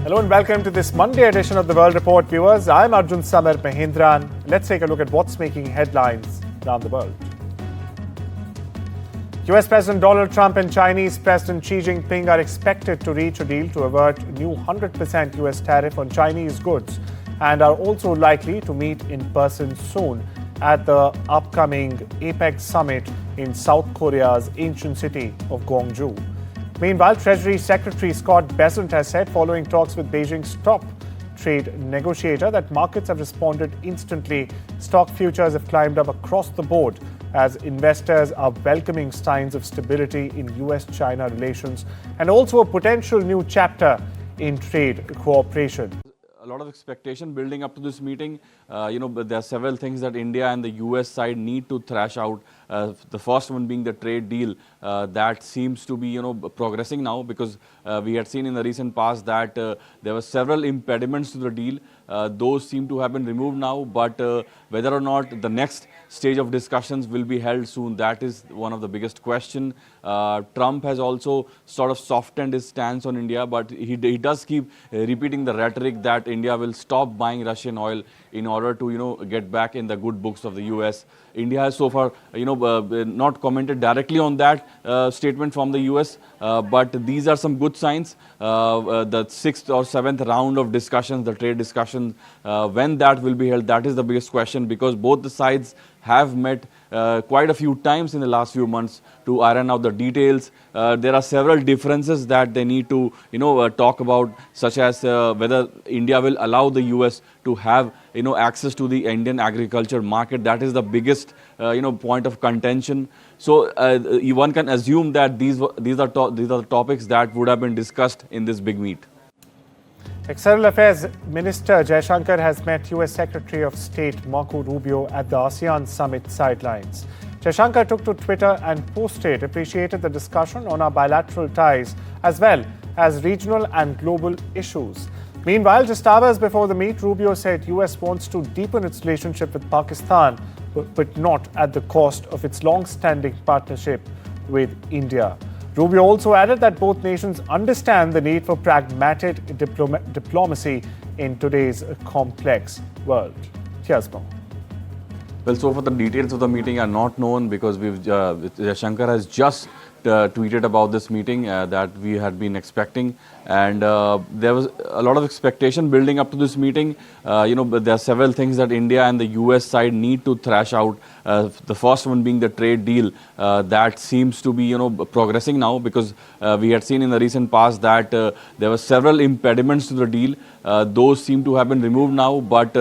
Hello and welcome to this Monday edition of the World Report, viewers. I'm Arjun, Samar, Mahendran. Let's take a look at what's making headlines around the world. US President Donald Trump and Chinese President Xi Jinping are expected to reach a deal to avert new 100% US tariff on Chinese goods and are also likely to meet in person soon at the upcoming APEC summit in South Korea's ancient city of Gwangju. Meanwhile, Treasury Secretary Scott Bessent has said following talks with Beijing's top trade negotiator that markets have responded instantly. Stock futures have climbed up across the board as investors are welcoming signs of stability in US-China relations and also a potential new chapter in trade cooperation. A lot of expectation building up to this meeting. But there are several things that India and the US side need to thrash out. The first one being the trade deal that seems to be progressing now, because we had seen in the recent past that there were several impediments to the deal. Those seem to have been removed now, but whether or not the next stage of discussions will be held soon, that is one of the biggest question. Trump has also sort of softened his stance on India, but he does keep repeating the rhetoric that India will stop buying Russian oil in order to get back in the good books of the US. India has so far not commented directly on that statement from the US, but these are some good signs. The 6th or 7th round of discussions, the trade discussions, when that will be held, that is the biggest question, because both the sides have met quite a few times in the last few months to iron out the details. There are several differences that they need to talk about, such as whether India will allow the US to have access to the Indian agriculture market. That is the biggest point of contention. So one can assume that these are the topics that would have been discussed in this big meet. External Affairs Minister Jaishankar has met US Secretary of State Marco Rubio at the ASEAN Summit sidelines. Jaishankar took to Twitter and appreciated the discussion on our bilateral ties as well as regional and global issues. Meanwhile, just hours before the meet, Rubio said US wants to deepen its relationship with Pakistan, but not at the cost of its long-standing partnership with India. Rubio also added that both nations understand the need for pragmatic diplomacy in today's complex world. Here's more. Well, so far the details of the meeting are not known, because Shankar has just tweeted about this meeting that we had been expecting, and there was a lot of expectation building up to this meeting. But there are several things that India and the US side need to thrash out. The first one being the trade deal that seems to be progressing now, because we had seen in the recent past that there were several impediments to the deal. Those seem to have been removed now, but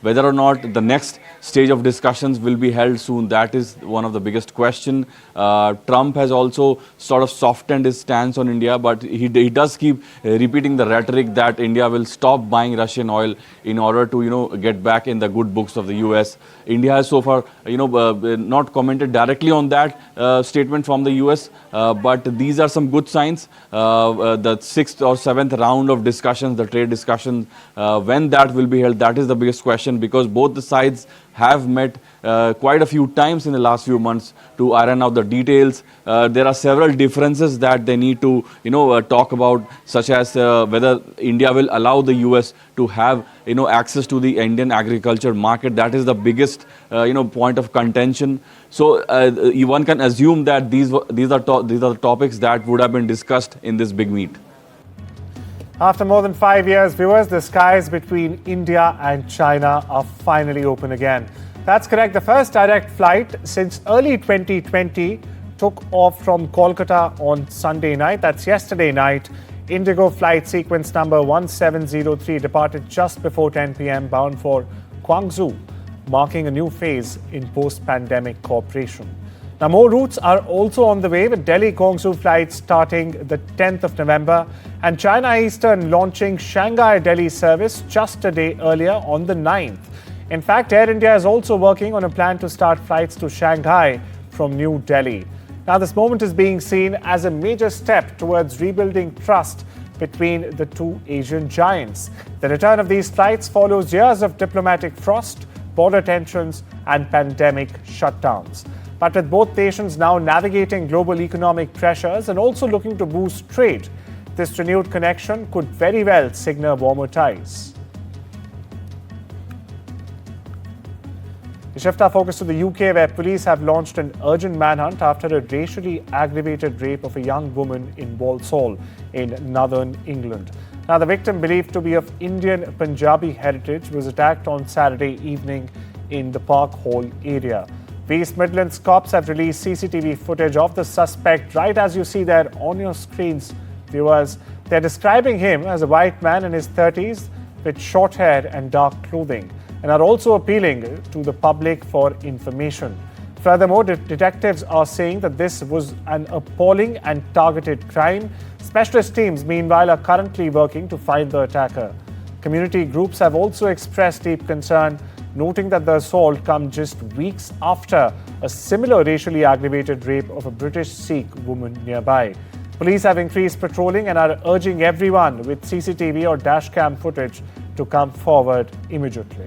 whether or not the next stage of discussions will be held soon, that is one of the biggest question. Trump has also sort of softened his stance on India, but he does keep repeating the rhetoric that India will stop buying Russian oil in order to get back in the good books of the US. India has so far not commented directly on that statement from the US, but these are some good signs. The 6th or 7th round of discussions, the trade discussions, when that will be held, that is the biggest question, because both the sides have met quite a few times in the last few months to iron out the details. There are several differences that they need to talk about, such as whether India will allow the US to have access to the Indian agriculture market. That is the biggest point of contention. So one can assume that these are the topics that would have been discussed in this big meet. After more than 5 years, viewers, the skies between India and China are finally open again. That's correct. The first direct flight since early 2020 took off from Kolkata on Sunday night. That's yesterday night. Indigo flight sequence number 1703 departed just before 10 p.m. bound for Gwangju, marking a new phase in post-pandemic cooperation. Now, more routes are also on the way, with Delhi-Gwangju flights starting the 10th of November and China Eastern launching Shanghai-Delhi service just a day earlier on the 9th. In fact, Air India is also working on a plan to start flights to Shanghai from New Delhi. Now, this moment is being seen as a major step towards rebuilding trust between the two Asian giants. The return of these flights follows years of diplomatic frost, border tensions, and pandemic shutdowns. But with both nations now navigating global economic pressures and also looking to boost trade, This renewed connection could very well signal warmer ties. We shift our focus to the UK, where police have launched an urgent manhunt after a racially aggravated rape of a young woman in Walsall in northern England. Now, the victim, believed to be of Indian Punjabi heritage, was attacked on Saturday evening in the Park Hall area. East Midlands cops have released CCTV footage of the suspect, right as you see there on your screens, viewers. They're describing him as a white man in his 30s with short hair and dark clothing, and are also appealing to the public for information. Furthermore, detectives are saying that this was an appalling and targeted crime. Specialist teams, meanwhile, are currently working to find the attacker. Community groups have also expressed deep concern, noting that the assault comes just weeks after a similar racially aggravated rape of a British Sikh woman nearby. Police have increased patrolling and are urging everyone with CCTV or dashcam footage to come forward immediately.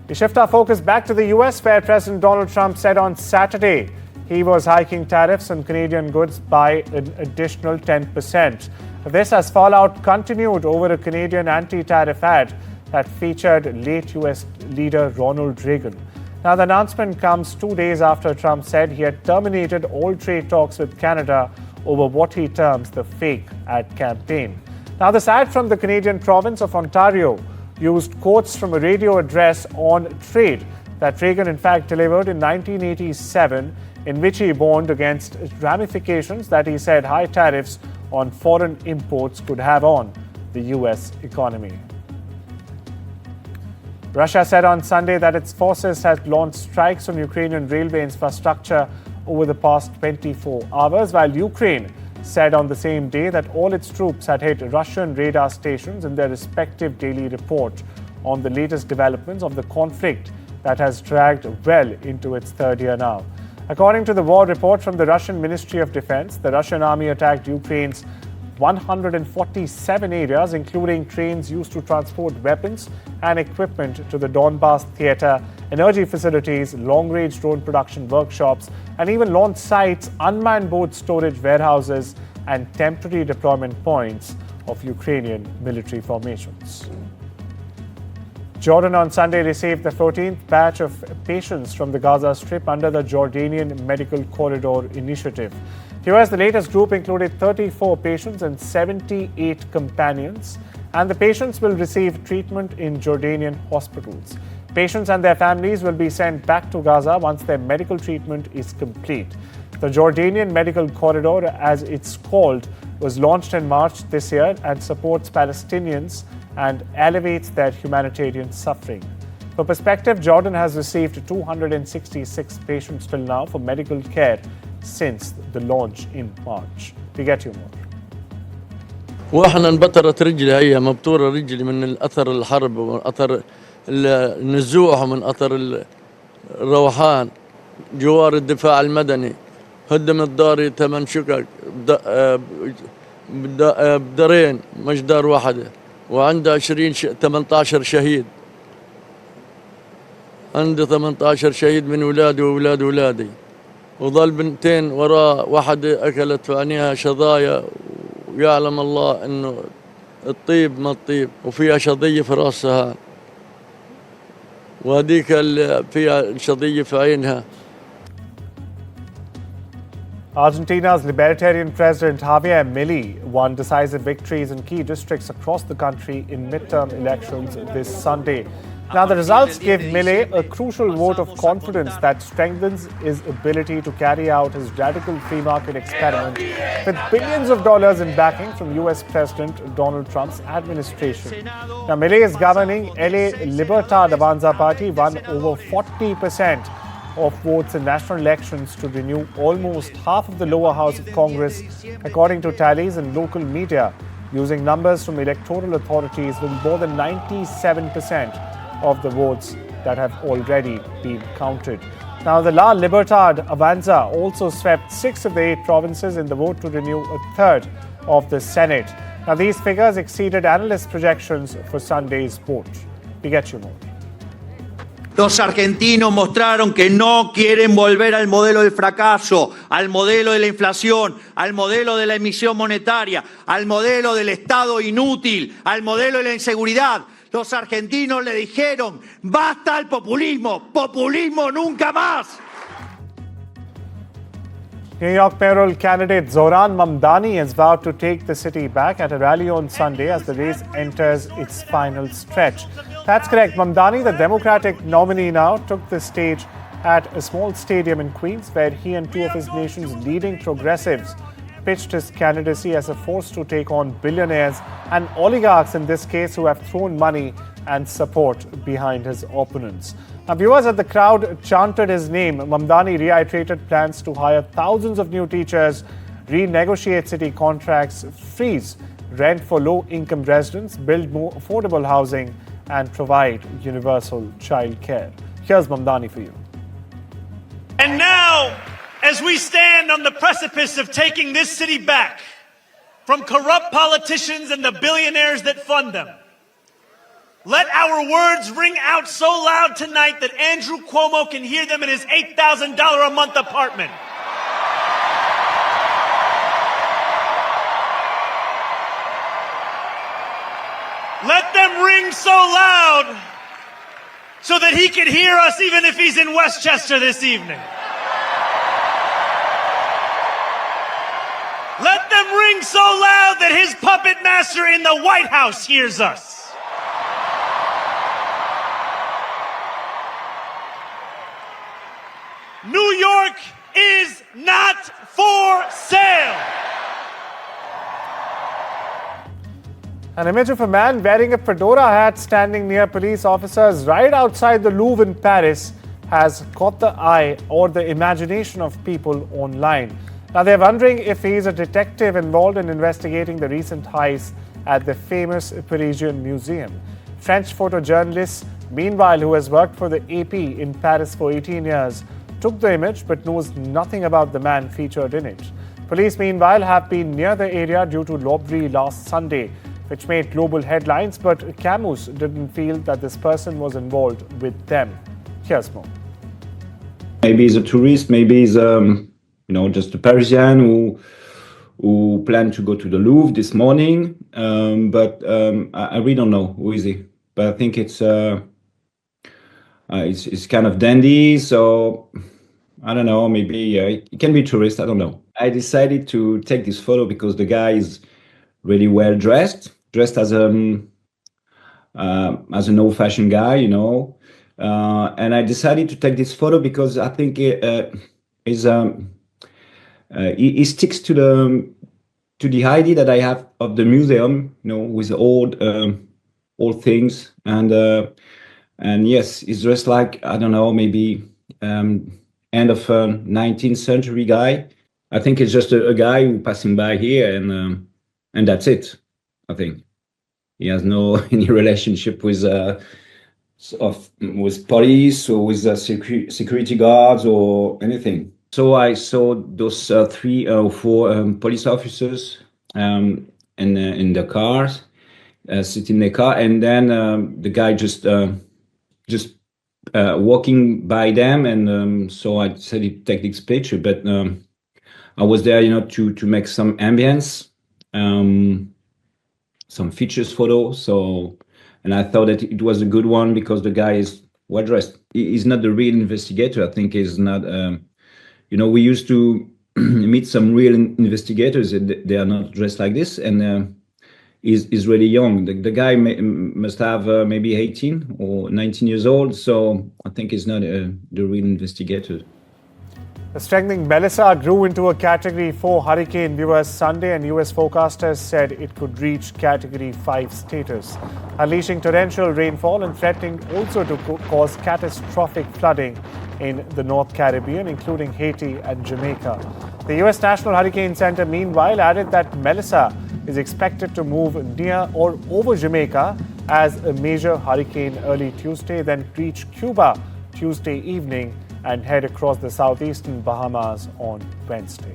We shift our focus back to the US, where President Donald Trump said on Saturday he was hiking tariffs on Canadian goods by an additional 10%. This as fallout continued over a Canadian anti-tariff ad that featured late US leader Ronald Reagan. Now, the announcement comes 2 days after Trump said he had terminated all trade talks with Canada over what he terms the fake ad campaign. Now, this ad from the Canadian province of Ontario used quotes from a radio address on trade that Reagan in fact delivered in 1987, in which he warned against ramifications that he said high tariffs on foreign imports could have on the US economy. Russia said on Sunday that its forces had launched strikes on Ukrainian railway infrastructure over the past 24 hours, while Ukraine said on the same day that all its troops had hit Russian radar stations in their respective daily report on the latest developments of the conflict that has dragged well into its third year now. According to the war report from the Russian Ministry of Defense, the Russian army attacked Ukraine's 147 areas, including trains used to transport weapons and equipment to the Donbass theater, energy facilities, long-range drone production workshops, and even launch sites, unmanned boat storage warehouses, and temporary deployment points of Ukrainian military formations. Jordan on Sunday received the 14th batch of patients from the Gaza Strip under the Jordanian Medical Corridor Initiative. Here, the latest group included 34 patients and 78 companions, and the patients will receive treatment in Jordanian hospitals. Patients and their families will be sent back to Gaza once their medical treatment is complete. The Jordanian Medical Corridor, as it's called, was launched in March this year and supports Palestinians and alleviates their humanitarian suffering. For perspective, Jordan has received 266 patients till now for medical care since the launch in March. We get you more. واحنا انبطرت رجلي، هي مبتوره رجلي من الاثر الحرب ومن اثر النزوح ومن اثر الروحان. جوار الدفاع المدني هدمت داري 8 شقق بدارين مش دار واحده، وعنده 18 شهيد. عندي 18 شهيد من ولادي وولاد ولادي، وظل بنتين وراء، واحدة أكلت في عينيها شظايا، ويعلم الله إنه الطيب ما الطيب، وفيها شظية في رأسها، وهذيك اللي فيها شظية في عينها. Argentina's libertarian president Javier Milei won decisive victories in key districts across the country in midterm elections this Sunday. Now, the results give Milei a crucial vote of confidence that strengthens his ability to carry out his radical free market experiment with billions of dollars in backing from US President Donald Trump's administration. Now, Milei's governing LA Libertad Avanza party won over 40% of votes in national elections to renew almost half of the lower house of Congress, according to tallies in local media, using numbers from electoral authorities with more than 97% of the votes that have already been counted. Now, the La Libertad Avanza also swept 6 of the 8 provinces in the vote to renew a third of the Senate. Now, these figures exceeded analyst projections for Sunday's vote. We get you more. Los argentinos mostraron que no quieren volver al modelo del fracaso, al modelo de la inflación, al modelo de la emisión monetaria, al modelo del Estado inútil, al modelo de la inseguridad. Los argentinos le dijeron, basta al populismo, populismo nunca más. New York mayoral candidate Zohran Mamdani has vowed to take the city back at a rally on Sunday as the race enters its final stretch. That's correct. Mamdani, the Democratic nominee now, took the stage at a small stadium in Queens where he and two of his nation's leading progressives pitched his candidacy as a force to take on billionaires and oligarchs in this case who have thrown money and support behind his opponents. Now, viewers at the crowd chanted his name. Mamdani reiterated plans to hire thousands of new teachers, renegotiate city contracts, freeze rent for low-income residents, build more affordable housing, and provide universal childcare. Here's Mamdani for you. And now, as we stand on the precipice of taking this city back from corrupt politicians and the billionaires that fund them, let our words ring out so loud tonight that Andrew Cuomo can hear them in his $8,000 a month apartment. Let them ring so loud so that he can hear us even if he's in Westchester this evening. Let them ring so loud that his puppet master in the White House hears us. New York is not for sale. An image of a man wearing a fedora hat standing near police officers right outside the Louvre in Paris has caught the eye or the imagination of people online. Now they're wondering if he's a detective involved in investigating the recent heist at the famous Parisian museum. French photojournalist, meanwhile, who has worked for the AP in Paris for 18 years, took the image but knows nothing about the man featured in it. Police, meanwhile, have been near the area due to robbery last Sunday, which made global headlines, but Camus didn't feel that this person was involved with them. Here's more. Maybe he's a tourist, maybe he's just a Parisian who planned to go to the Louvre this morning, but I really don't know who is he. But I think it's kind of dandy, so I don't know, maybe it can be tourist, I don't know. I decided to take this photo because the guy is really well dressed as an old-fashioned guy, and I decided to take this photo because I think he sticks to the idea that I have of the museum, with old things, and yes, he's dressed like, I don't know, maybe end of 19th century guy. I think it's just a guy who passing by here, and that's it. I think he has no any relationship with police or with security guards or anything. So I saw those 3 or 4 police officers in the cars, sitting in the car, and then the guy just walking by them, and so I decided to take this picture. But I was there, to make some ambience, some features photo. So, and I thought that it was a good one because the guy is well dressed. He's not the real investigator. I think he's not. We used to meet some real investigators. They are not dressed like this, and is really young. The guy must have maybe 18 or 19 years old. So I think he's not the real investigator. The strengthening Melissa grew into a Category 4 hurricane, viewers, Sunday, and US forecasters said it could reach Category 5 status, unleashing torrential rainfall and threatening also to cause catastrophic flooding in the North Caribbean, including Haiti and Jamaica. The US National Hurricane Center, meanwhile, added that Melissa is expected to move near or over Jamaica as a major hurricane early Tuesday, then reach Cuba Tuesday evening and head across the southeastern Bahamas on Wednesday.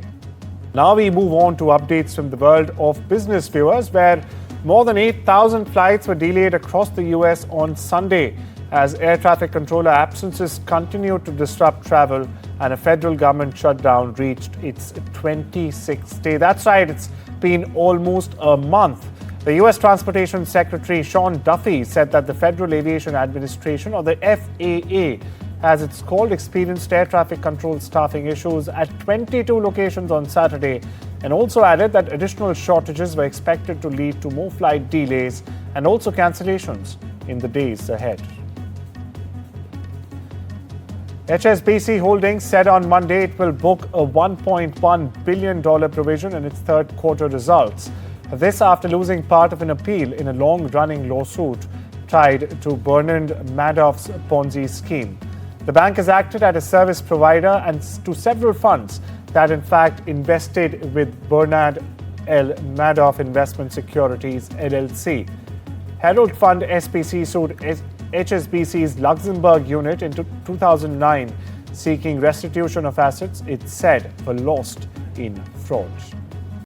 Now we move on to updates from the world of business, viewers, where more than 8,000 flights were delayed across the US on Sunday as air traffic controller absences continued to disrupt travel and a federal government shutdown reached its 26th day. That's right, it's been almost a month. The U.S. Transportation Secretary Sean Duffy said that the Federal Aviation Administration, or the FAA, as it's called, experienced air traffic control staffing issues at 22 locations on Saturday, and also added that additional shortages were expected to lead to more flight delays and also cancellations in the days ahead. HSBC Holdings said on Monday it will book a $1.1 billion provision in its third quarter results. This after losing part of an appeal in a long-running lawsuit tied to Bernard Madoff's Ponzi scheme. The bank has acted as a service provider and to several funds that in fact invested with Bernard L. Madoff Investment Securities LLC. Herald Fund SPC sued HSBC's Luxembourg unit in 2009, seeking restitution of assets it said were lost in fraud.